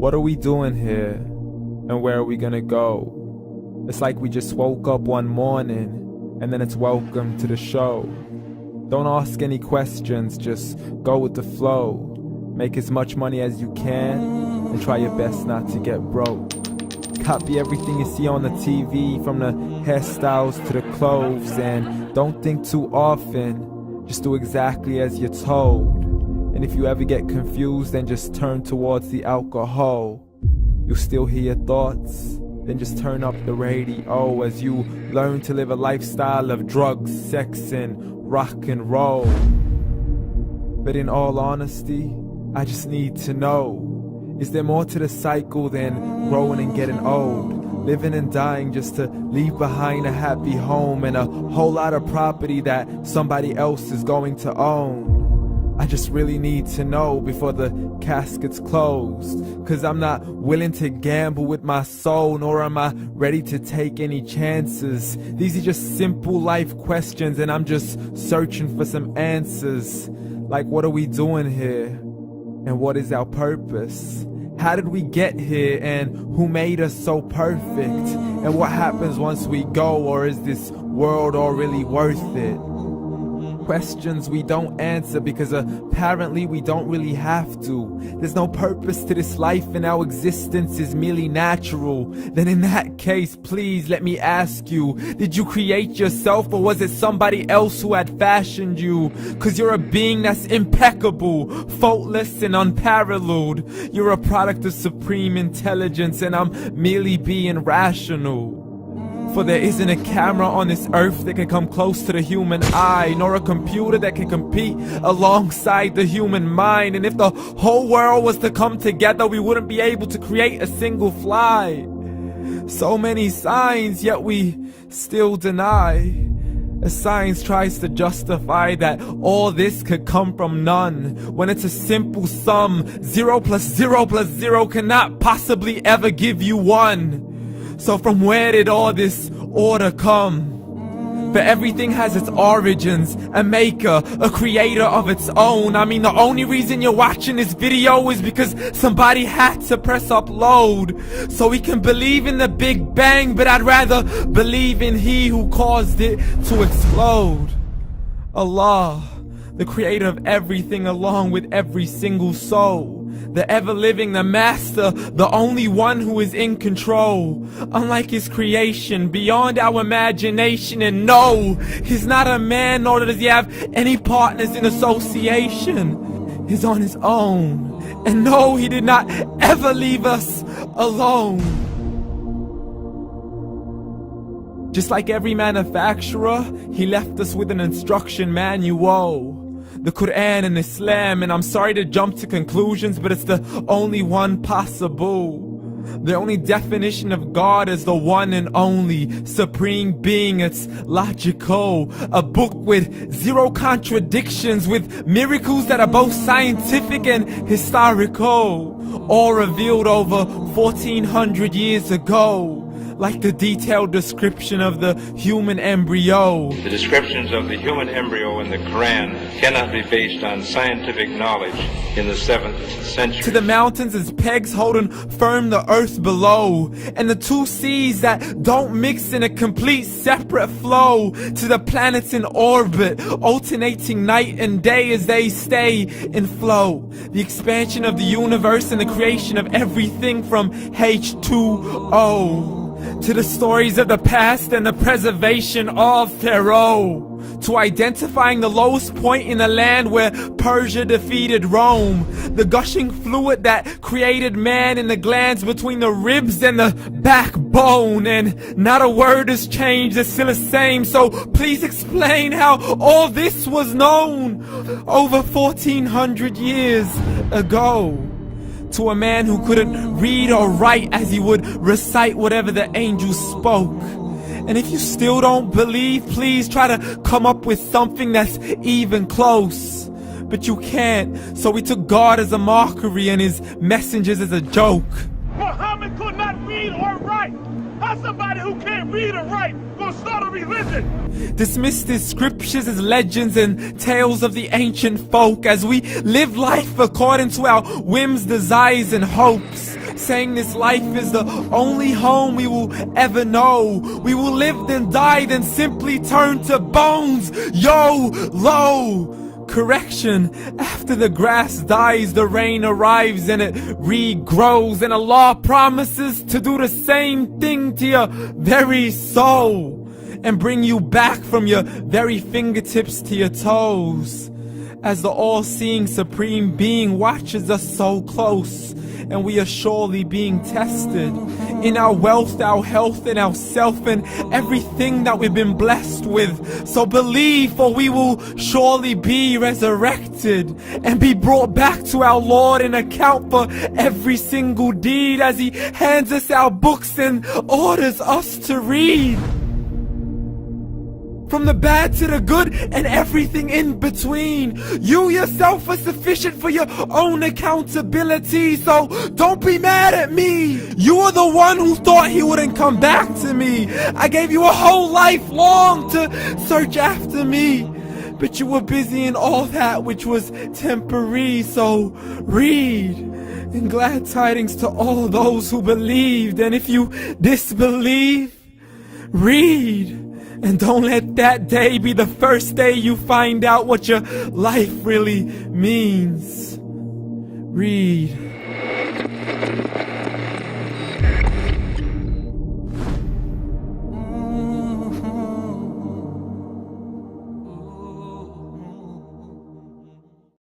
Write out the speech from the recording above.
What are we doing here? And where are we gonna go? It's like we just woke up one morning and then it's welcome to the show. Don't ask any questions, just go with the flow. Make as much money as you can and try your best not to get broke. Copy everything you see on the TV, from the hairstyles to the clothes, and don't think too often, just do exactly as you're told. And if you ever get confused, then just turn towards the alcohol. You'll still hear your thoughts, then just turn up the radio as you learn to live a lifestyle of drugs, sex, and rock and roll. But in all honesty, I just need to know, is there more to the cycle than growing and getting old? Living and dying just to leave behind a happy home and a whole lot of property that somebody else is going to own. I just really need to know before the casket's closed, 'cause I'm not willing to gamble with my soul, nor am I ready to take any chances. These are just simple life questions and I'm just searching for some answers. Like, what are we doing here? And what is our purpose? How did we get here, and who made us so perfect? And what happens once we go, or is this world all really worth it? Questions we don't answer because apparently we don't really have to. There's no purpose to this life and our existence is merely natural. Then in that case, please let me ask you, did you create yourself, or was it somebody else who had fashioned you? 'Cause you're a being that's impeccable, faultless and unparalleled. You're a product of supreme intelligence and I'm merely being rational. For there isn't a camera on this earth that can come close to the human eye, nor a computer that can compete alongside the human mind. And if the whole world was to come together, we wouldn't be able to create a single fly. So many signs, yet we still deny. As science tries to justify that all this could come from none, when it's a simple sum. 0 plus 0 plus 0 cannot possibly ever give you 1. So from where did all this order come? For everything has its origins, a maker, a creator of its own. I mean, the only reason you're watching this video is because somebody had to press upload. So we can believe in the Big Bang, but I'd rather believe in He who caused it to explode. Allah, the creator of everything along with every single soul. The ever-living, the master, the only one who is in control. Unlike his creation, beyond our imagination. And no, he's not a man, nor does he have any partners in association. He's on his own. And no, he did not ever leave us alone. Just like every manufacturer, he left us with an instruction manual. The Quran and Islam, and I'm sorry to jump to conclusions, but it's the only one possible. The only definition of God is the one and only supreme being. It's logical, a book with 0 contradictions, with miracles that are both scientific and historical, all revealed over 1400 years ago. Like the detailed description of the human embryo. The descriptions of the human embryo in the Quran cannot be based on scientific knowledge in the 7th century. To the mountains as pegs holding firm the earth below, and the 2 seas that don't mix in a complete separate flow. To the planets in orbit, alternating night and day as they stay in flow. The expansion of the universe and the creation of everything from H2O. To the stories of the past and the preservation of Pharaoh. To identifying the lowest point in the land where Persia defeated Rome. The gushing fluid that created man in the glands between the ribs and the backbone. And not a word has changed, it's still the same. So please explain how all this was known over 1400 years ago. To a man who couldn't read or write as he would recite whatever the angels spoke. And if you still don't believe, please try to come up with something that's even close. But you can't, so we took God as a mockery and his messengers as a joke. Muhammad could not read or write. How's somebody who can't read or write gonna start a religion? Dismissed his scriptures as legends and tales of the ancient folk, as we live life according to our whims, desires, and hopes. saying this life is the only home we will ever know. We will live then die, then simply turn to bones. YOLO! Correction, after the grass dies, the rain arrives and it regrows, and Allah promises to do the same thing to your very soul and bring you back from your very fingertips to your toes, as the all-seeing supreme being watches us so close, and we are surely being tested in our wealth, our health, and our self, and everything that we've been blessed with. So believe, for we will surely be resurrected and be brought back to our Lord and account for every single deed, as He hands us our books and orders us to read. From the bad to the good and everything in between. You yourself are sufficient for your own accountability, so don't be mad at me. You are the one who thought He wouldn't come back to me. I gave you a whole life long to search after me, but you were busy in all that which was temporary. So read, and glad tidings to all those who believed. And if you disbelieve, read. And don't let that day be the first day you find out what your life really means. Read.